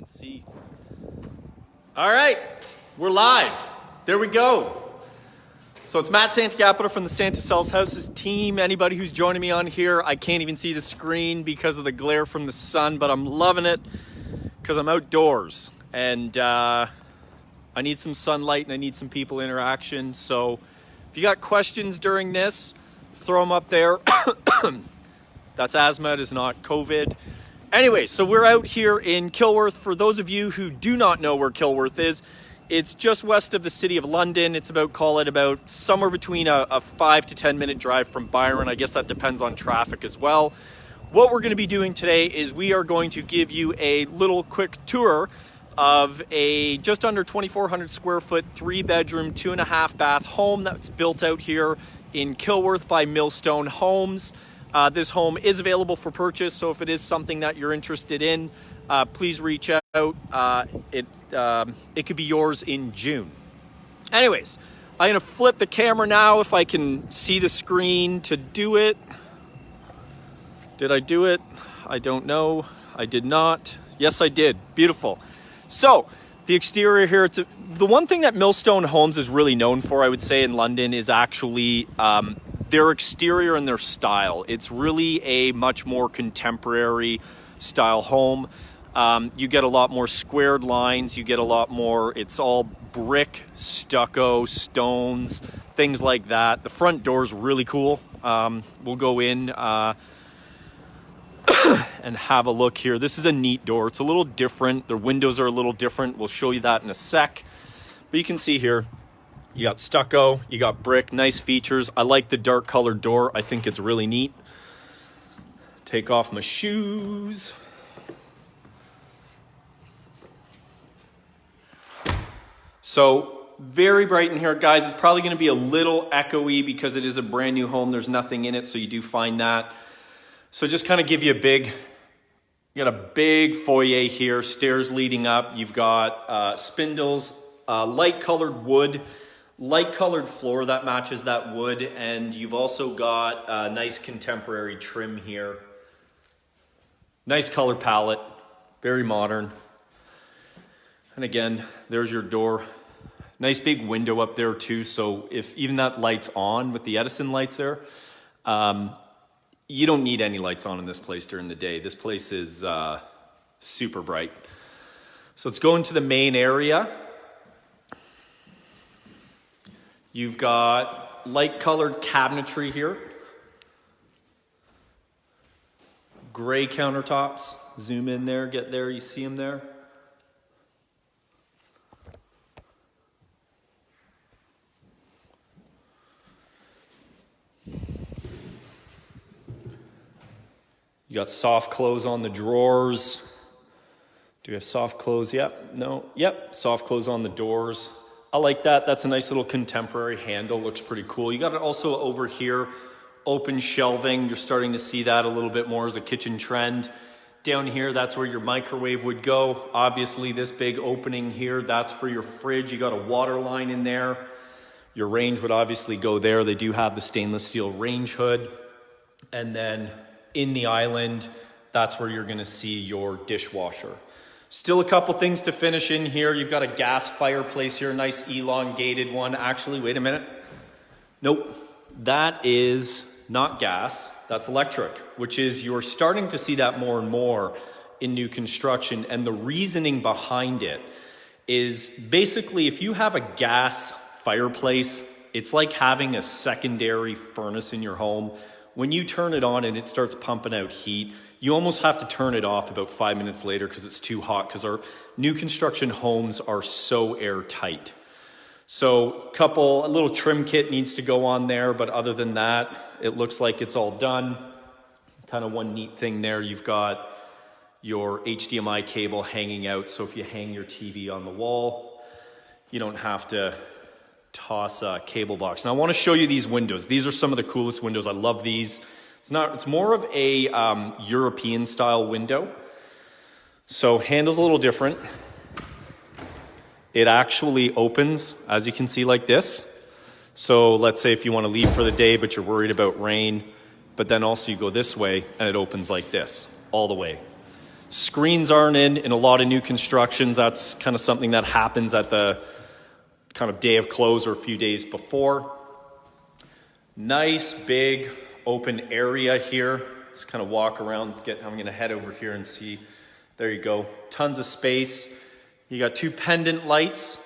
Let's see. All right, we're live. There we go. So it's Matt Santacapita from the Santa Sells Houses team. Anybody who's joining me on here, I can't even see the screen because of the glare from the sun, but I'm loving it because I'm outdoors and I need some sunlight and I need some people interaction. So if you got questions during this, throw them up there. That's asthma, it is not COVID. Anyway, so we're out here in Kilworth. For those of you who do not know where Kilworth is, it's just west of the city of London. It's about somewhere between a 5 to 10 minute drive from Byron. I guess that depends on traffic as well. What we're going to be doing today is we are going to give you a little quick tour of a just under 2,400 square foot, 3-bedroom, 2.5 bath home that's built out here in Kilworth by Millston Homes. This home is available for purchase, so if it is something that you're interested in, please reach out. It could be yours in June. Anyways, I'm gonna flip the camera now if I can see the screen to do it. Did I do it? I don't know. I did not. Yes, I did. Beautiful. So the exterior here, the one thing that Millstone Homes is really known for, I would say, in London is actually their exterior and their style. It's really a much more contemporary style home. You get a lot more squared lines. You get a lot more, it's all brick, stucco, stones, things like that. The front door's really cool. We'll go in and have a look here. This is a neat door. It's a little different. The windows are a little different. We'll show you that in a sec. But you can see here, you got stucco, you got brick, nice features. I like the dark colored door. I think it's really neat. Take off my shoes. So very bright in here, guys. It's probably gonna be a little echoey because it is a brand new home. There's nothing in it, so you do find that. So just kind of give you you got a big foyer here, stairs leading up. You've got spindles, light colored wood, light colored floor that matches that wood, and you've also got a nice contemporary trim here. Nice color palette, very modern. And again, there's your door. Nice big window up there too, so if even that light's on with the Edison lights there, you don't need any lights on in this place during the day. This place is super bright. So let's go into the main area. You've got light colored cabinetry here. Gray countertops. Zoom in there, get there, you see them there. You got soft close on the drawers. Do we have soft close? Yep, no, yep, soft close on the doors. I like that. That's a nice little contemporary handle. Looks pretty cool. You got it also over here, open shelving. You're starting to see that a little bit more as a kitchen trend. Down here, that's where your microwave would go. Obviously, this big opening here, that's for your fridge. You got a water line in there. Your range would obviously go there. They do have the stainless steel range hood. And then in the island, that's where you're gonna see your dishwasher. Still a couple things to finish in here. You've got a gas fireplace here, nice elongated one. Actually, wait a minute. Nope, that is not gas, that's electric, which is you're starting to see that more and more in new construction. And the reasoning behind it is basically if you have a gas fireplace, it's like having a secondary furnace in your home. When you turn it on and it starts pumping out heat, you almost have to turn it off about 5 minutes later because it's too hot, because our new construction homes are so airtight. So a little trim kit needs to go on there, but other than that, it looks like it's all done. Kind of one neat thing there, you've got your HDMI cable hanging out, so if you hang your TV on the wall, you don't have to toss a cable box. Now I want to show you these windows. These are some of the coolest windows. I love these. It's more of a European style window. So handle's a little different. It actually opens, as you can see, like this. So let's say if you want to leave for the day, but you're worried about rain, but then also you go this way and it opens like this all the way. Screens aren't in a lot of new constructions. That's kind of something that happens at the kind of day of close or a few days before. Nice big open area here. Just kind of walk around. I'm going to head over here and see. There you go. Tons of space. You got two pendant lights,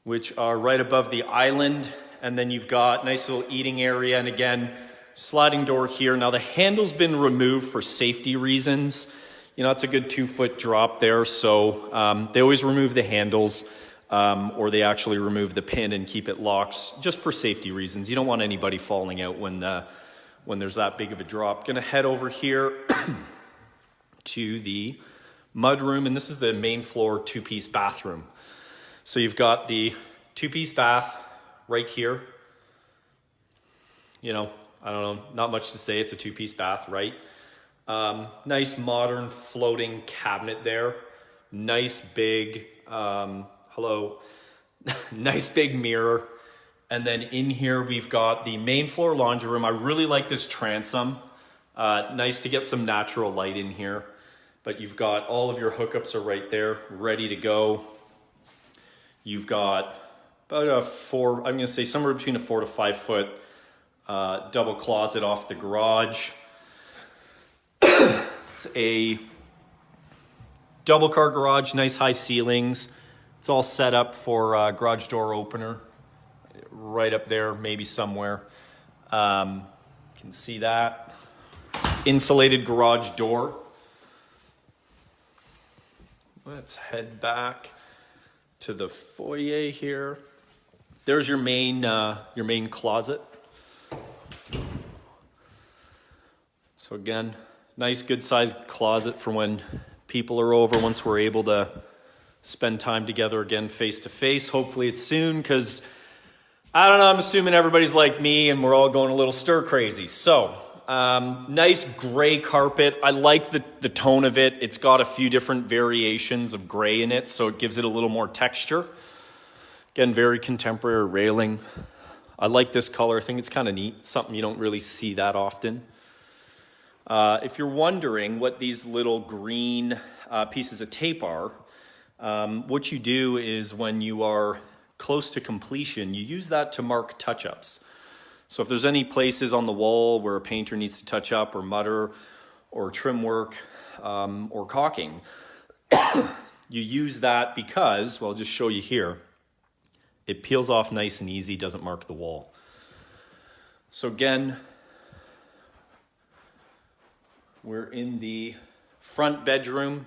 which are right above the island. And then you've got nice little eating area. And again, sliding door here. Now the handle's been removed for safety reasons. You know, it's a good 2-foot drop there. So they always remove the handles or they actually remove the pin and keep it locked just for safety reasons. You don't want anybody falling out when there's that big of a drop. Gonna head over here to the mudroom, and this is the main floor 2-piece bathroom. So you've got the 2-piece bath right here. You know, I don't know, not much to say. It's a 2-piece bath, right? Nice modern floating cabinet there. Nice big, nice big mirror. And then in here, we've got the main floor laundry room. I really like this transom. Nice to get some natural light in here. But you've got all of your hookups are right there, ready to go. You've got about I'm gonna say somewhere between a 4 to 5 foot double closet off the garage. It's a double car garage, nice high ceilings. It's all set up for garage door opener. Right up there, maybe somewhere. You can see that. Insulated garage door. Let's head back to the foyer here. There's your main closet. So again, nice good sized closet for when people are over, once we're able to spend time together again face to face. Hopefully it's soon, because I don't know, I'm assuming everybody's like me and we're all going a little stir crazy. So nice gray carpet. I like the tone of it. It's got a few different variations of gray in it, so it gives it a little more texture. Again, very contemporary railing. I like this color. I think it's kind of neat. Something you don't really see that often. If you're wondering what these little green pieces of tape are, what you do is when you are close to completion, you use that to mark touch-ups. So if there's any places on the wall where a painter needs to touch up or mutter or trim work or caulking, you use that because, well, I'll just show you here, it peels off nice and easy, doesn't mark the wall. So again, we're in the front bedroom.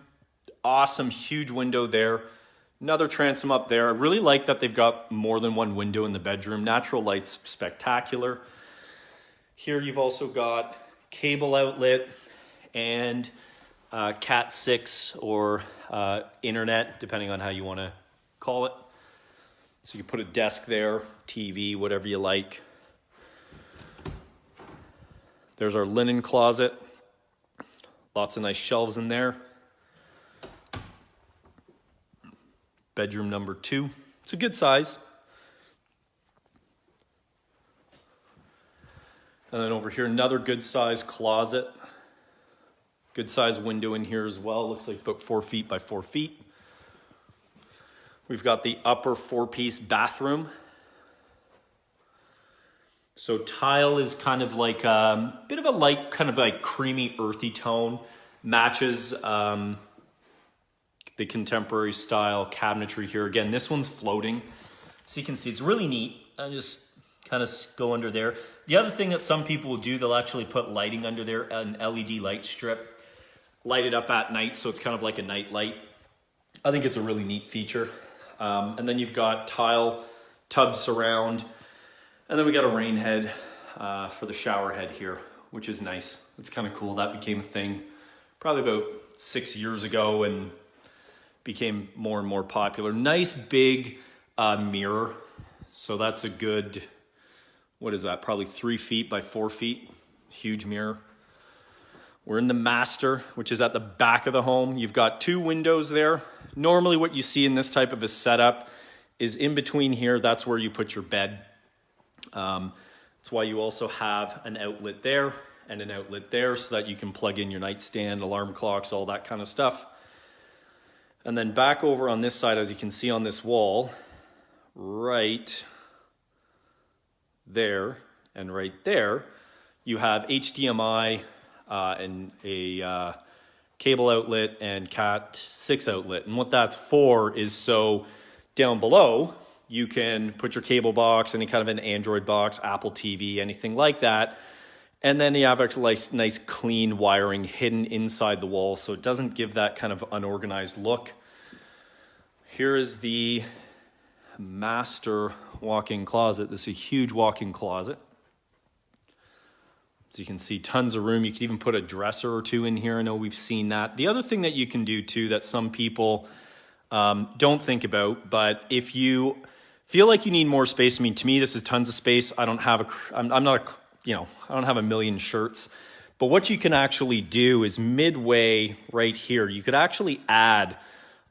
Awesome, huge window there. Another transom up there. I really like that they've got more than one window in the bedroom. Natural light's spectacular. Here you've also got cable outlet and Cat 6 or internet, depending on how you want to call it. So you put a desk there, TV, whatever you like. There's our linen closet. Lots of nice shelves in there. Bedroom number 2. It's a good size. And then over here, another good size closet. Good size window in here as well. Looks like about 4 feet by 4 feet. We've got the upper 4-piece bathroom. So tile is kind of like a bit of a light, kind of like creamy, earthy tone. Matches the contemporary style cabinetry here. Again, this one's floating. So you can see it's really neat. I just kind of go under there. The other thing that some people will do, they'll actually put lighting under there, an LED light strip. Light it up at night, so it's kind of like a night light. I think it's a really neat feature. And then you've got tile, tub surround, and then we got a rain head for the shower head here, which is nice. It's kind of cool. That became a thing probably about 6 years ago and became more and more popular. Nice big mirror. So that's a good, what is that? Probably 3 feet by 4 feet. Huge mirror. We're in the master, which is at the back of the home. You've got 2 windows there. Normally what you see in this type of a setup is in between here, that's where you put your bed. That's why you also have an outlet there. and an outlet there so that you can plug in your nightstand, alarm clocks, all that kind of stuff. And then back over on this side, as you can see on this wall, right there and right there, you have HDMI and a cable outlet and Cat 6 outlet. And what that's for is so down below, you can put your cable box, any kind of an Android box, Apple TV, anything like that. And then you have a nice clean wiring hidden inside the wall so it doesn't give that kind of unorganized look. Here is the master walk-in closet. This is a huge walk-in closet. So you can see tons of room. You can even put a dresser or two in here. I know we've seen that. The other thing that you can do too that some people don't think about, but if you feel like you need more space, I mean, to me, this is tons of space. I don't have I don't have a million shirts, but what you can actually do is midway right here, you could actually add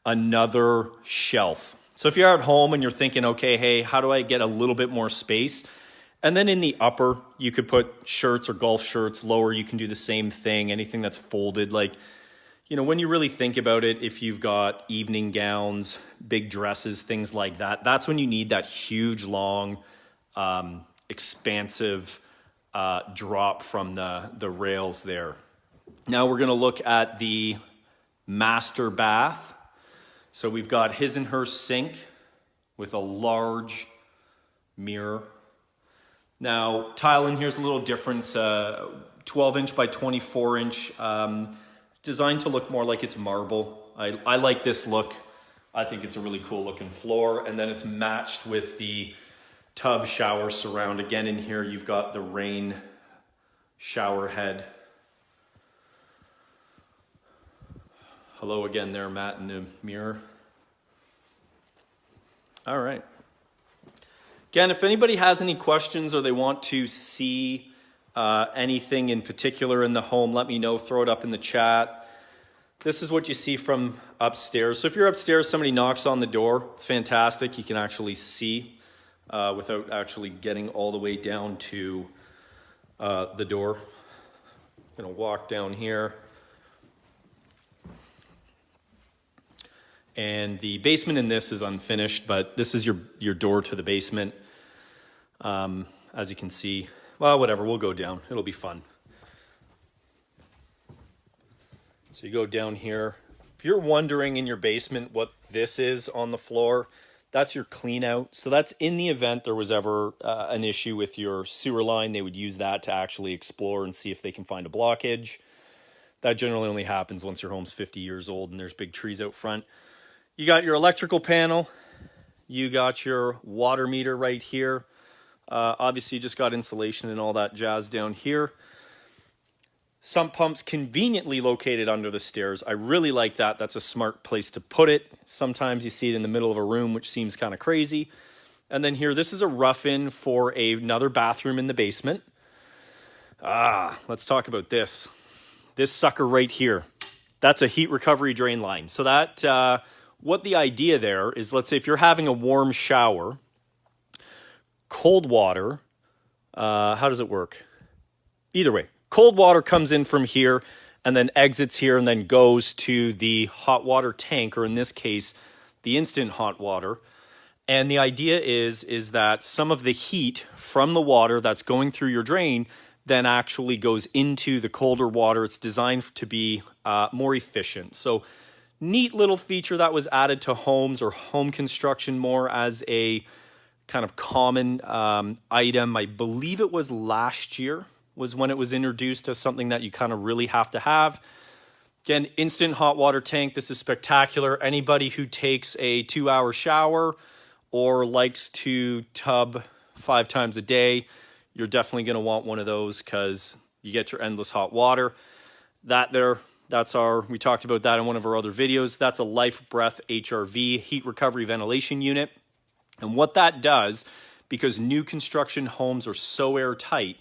another shelf. So if you're at home and you're thinking, okay, hey, how do I get a little bit more space? And then in the upper, you could put shirts or golf shirts. Lower, you can do the same thing, anything that's folded. Like, you know, when you really think about it, if you've got evening gowns, big dresses, things like that, that's when you need that huge, long, expansive drop from the rails there. Now we're going to look at the master bath. So we've got his and her sink with a large mirror. Now, tile in here is a little different, 12 inch by 24 inch. It's designed to look more like it's marble. I like this look. I think it's a really cool looking floor. And then it's matched with the tub shower surround. Again, in here, you've got the rain shower head. Hello again there, Matt, in the mirror. All right. Again, if anybody has any questions or they want to see anything in particular in the home, let me know. Throw it up in the chat. This is what you see from upstairs. So if you're upstairs, somebody knocks on the door. It's fantastic. You can actually see without actually getting all the way down to the door. I'm going to walk down here. And the basement in this is unfinished, but this is your door to the basement. As you can see, well, whatever, we'll go down. It'll be fun. So you go down here. If you're wondering in your basement what this is on the floor, that's your clean out. So that's in the event there was ever an issue with your sewer line, they would use that to actually explore and see if they can find a blockage. That generally only happens once your home's 50 years old and there's big trees out front. You got your electrical panel. You got your water meter right here. Obviously, you just got insulation and all that jazz down here. Sump pumps conveniently located under the stairs. I really like that. That's a smart place to put it. Sometimes you see it in the middle of a room, which seems kind of crazy. And then here, this is a rough-in for another bathroom in the basement. Let's talk about this. This sucker right here. That's a heat recovery drain line. So that... what the idea there is, let's say if you're having a warm shower, cold water, how does it work? Either way, cold water comes in from here and then exits here and then goes to the hot water tank, or in this case, the instant hot water. And the idea is that some of the heat from the water that's going through your drain then actually goes into the colder water. It's designed to be more efficient. So neat little feature that was added to homes or home construction more as a kind of common item. I believe it was last year was when it was introduced as something that you kind of really have to have. Again, instant hot water tank. This is spectacular. Anybody who takes a 2-hour shower or likes to tub 5 times a day, you're definitely going to want one of those because you get your endless hot water. We talked about that in one of our other videos. That's a Life Breath HRV, heat recovery ventilation unit. And what that does, because new construction homes are so airtight,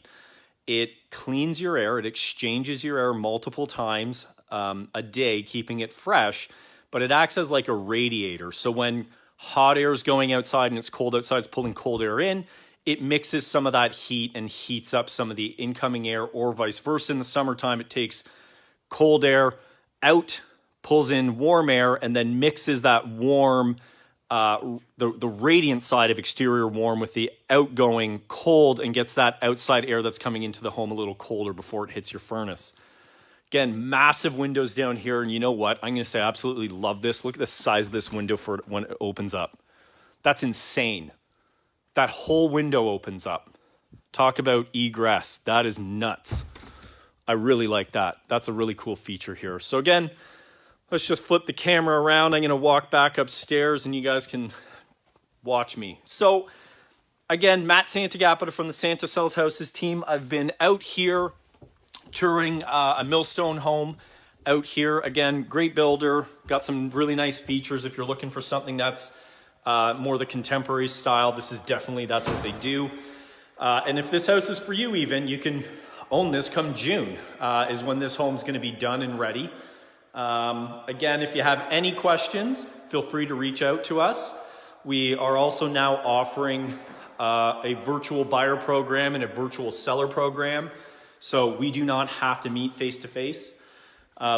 it cleans your air, it exchanges your air multiple times a day, keeping it fresh, but it acts as like a radiator. So when hot air is going outside and it's cold outside, it's pulling cold air in, it mixes some of that heat and heats up some of the incoming air, or vice versa. In the summertime, it takes cold air out, pulls in warm air, and then mixes that warm, the radiant side of exterior warm with the outgoing cold, and gets that outside air that's coming into the home a little colder before it hits your furnace. Again, massive windows down here, and you know what? I'm going to say I absolutely love this. Look at the size of this window for when it opens up. That's insane. That whole window opens up. Talk about egress. That is nuts. I really like that. That's a really cool feature here. So again, let's just flip the camera around. I'm going to walk back upstairs and you guys can watch me. So again, Matt Santagapita from the Santa Sells Houses team. I've been out here touring a Millstone home out here. Again, great builder. Got some really nice features. If you're looking for something that's more the contemporary style, this is definitely, that's what they do. And if this house is for you even, you can own this come June, is when this home's going to be done and ready. Again, if you have any questions, feel free to reach out to us. We are also now offering a virtual buyer program and a virtual seller program. So we do not have to meet face-to-face.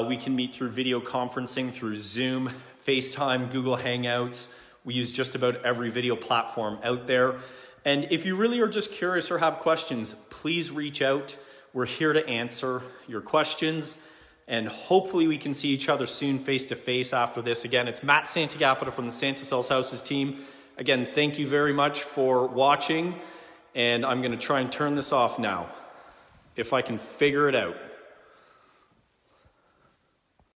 We can meet through video conferencing, through Zoom, FaceTime, Google Hangouts. We use just about every video platform out there. And if you really are just curious or have questions, please reach out. We're here to answer your questions, and hopefully we can see each other soon face-to-face after this. Again, it's Matt Santagapita from the Santa Sells Houses team. Again, thank you very much for watching, and I'm going to try and turn this off now, if I can figure it out.